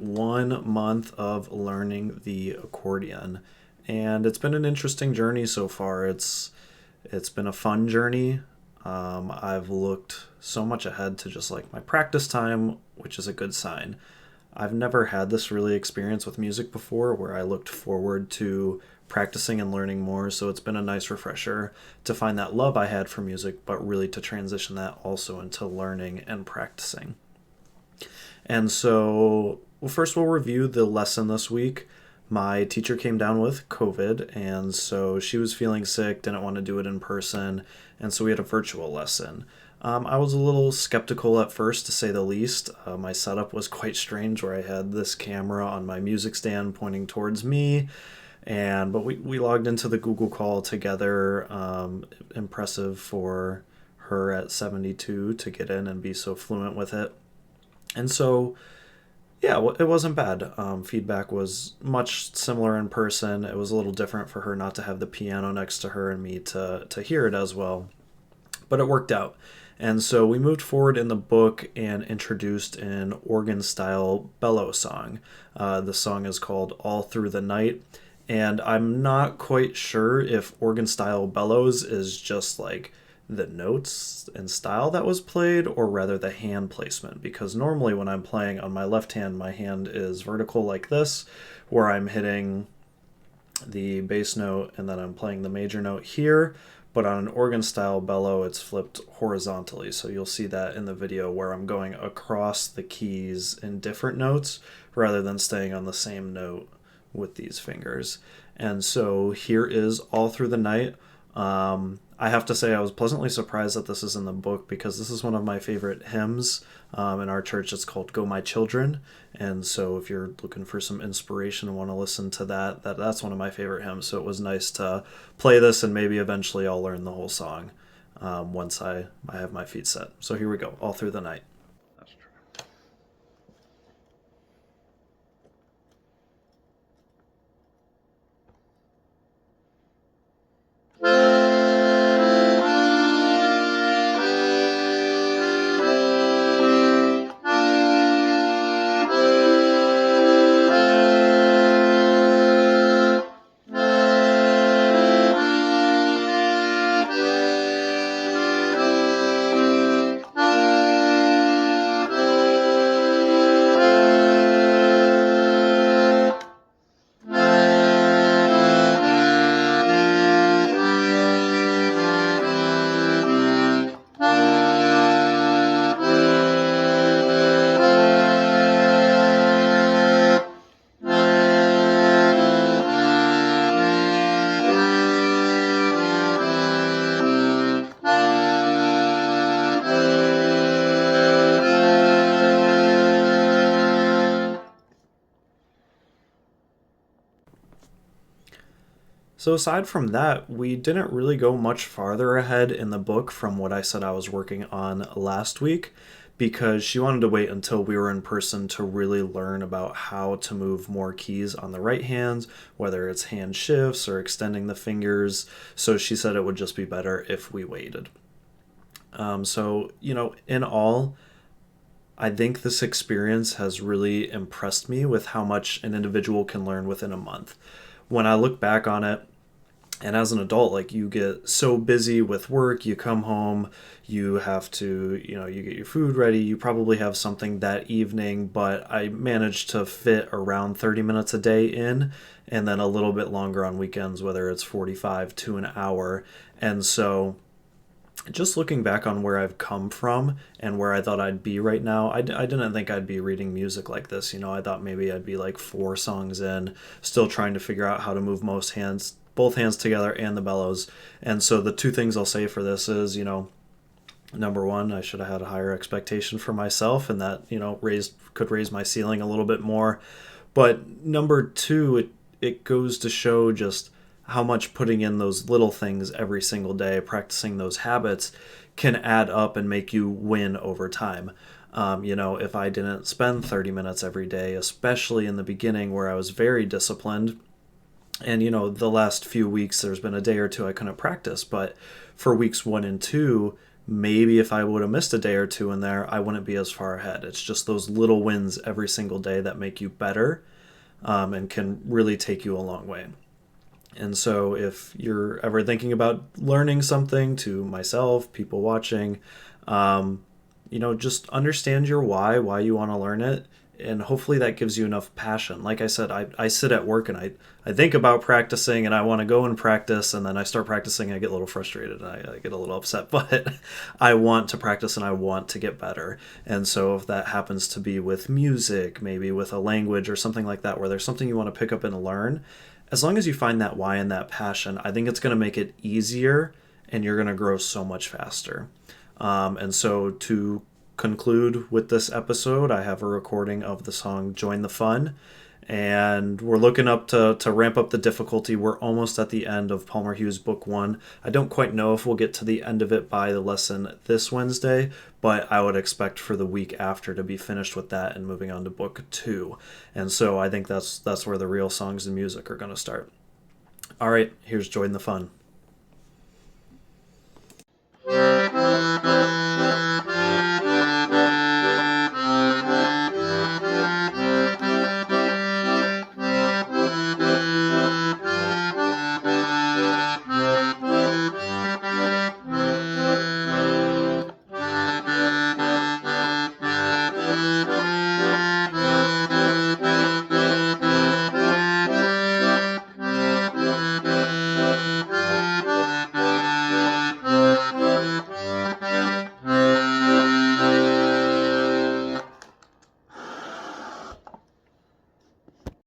1 month of learning the accordion, and it's been an interesting journey so far. It's been a fun journey. I've looked so much ahead to just like my practice time, which is a good sign. I've never had this really experience with music before where I looked forward to practicing and learning more, so it's been a nice refresher to find that love I had for music, but really to transition that also into learning and practicing. And so, well, first we'll review the lesson this week. My teacher came down with COVID, and so she was feeling sick, didn't want to do it in person, and so we had a virtual lesson. I was a little skeptical at first, to say the least. My setup was quite strange, where I had this camera on my music stand pointing towards me, but we logged into the Google call together. Impressive for her at 72 to get in and be so fluent with it. And so, yeah, it wasn't bad. Feedback was much similar in person. It was a little different for her not to have the piano next to her and me to hear it as well, but it worked out. And so we moved forward in the book and introduced an organ style bellow song. The song is called All Through the Night. And I'm not quite sure if organ style bellows is just like the notes and style that was played, or rather the hand placement. Because normally when I'm playing on my left hand, my hand is vertical like this, where I'm hitting the bass note and then I'm playing the major note here. But on an organ style bellow, it's flipped horizontally. So you'll see that in the video where I'm going across the keys in different notes rather than staying on the same note with these fingers. And so here is All Through the Night. I have to say I was pleasantly surprised that this is in the book, because this is one of my favorite hymns. In our church, it's called Go My Children. And so if you're looking for some inspiration and want to listen to that's one of my favorite hymns. So it was nice to play this, and maybe eventually I'll learn the whole song once I have my feet set. So here we go, All Through the Night. So aside from that, we didn't really go much farther ahead in the book from what I said I was working on last week, because she wanted to wait until we were in person to really learn about how to move more keys on the right hand, whether it's hand shifts or extending the fingers. So she said it would just be better if we waited. In all, I think this experience has really impressed me with how much an individual can learn within a month. When I look back on it, and as an adult, like, you get so busy with work, you come home, you have to, you get your food ready, you probably have something that evening, but I managed to fit around 30 minutes a day in, and then a little bit longer on weekends, whether it's 45 to an hour. And so just looking back on where I've come from and where I thought I'd be right now, I didn't think I'd be reading music like this. I thought maybe I'd be like 4 songs in, still trying to figure out how to move both hands together and the bellows. And so the two things I'll say for this is, number one, I should have had a higher expectation for myself, and that, could raise my ceiling a little bit more. But number two, it goes to show just how much putting in those little things every single day, practicing those habits, can add up and make you win over time. If I didn't spend 30 minutes every day, especially in the beginning where I was very disciplined, and the last few weeks there's been a day or two I couldn't practice, but for weeks 1 and 2, maybe if I would have missed a day or two in there, I wouldn't be as far ahead. It's just those little wins every single day that make you better, and can really take you a long way. And so if you're ever thinking about learning something, to myself, people watching, just understand your why you want to learn it. And hopefully that gives you enough passion. Like I said, I sit at work and I think about practicing and I want to go and practice, and then I start practicing and I get a little frustrated and I get a little upset, but I want to practice and I want to get better. And so if that happens to be with music, maybe with a language or something like that, where there's something you want to pick up and learn, as long as you find that why and that passion, I think it's going to make it easier and you're going to grow so much faster. And so to conclude with this episode, I have a recording of the song Join the Fun, and we're looking up to ramp up the difficulty. We're almost at the end of Palmer Hughes Book 1. I don't quite know if we'll get to the end of it by the lesson this Wednesday, but I would expect for the week after to be finished with that and moving on to Book 2. And so I think that's where the real songs and music are going to start. All right, here's Join the Fun.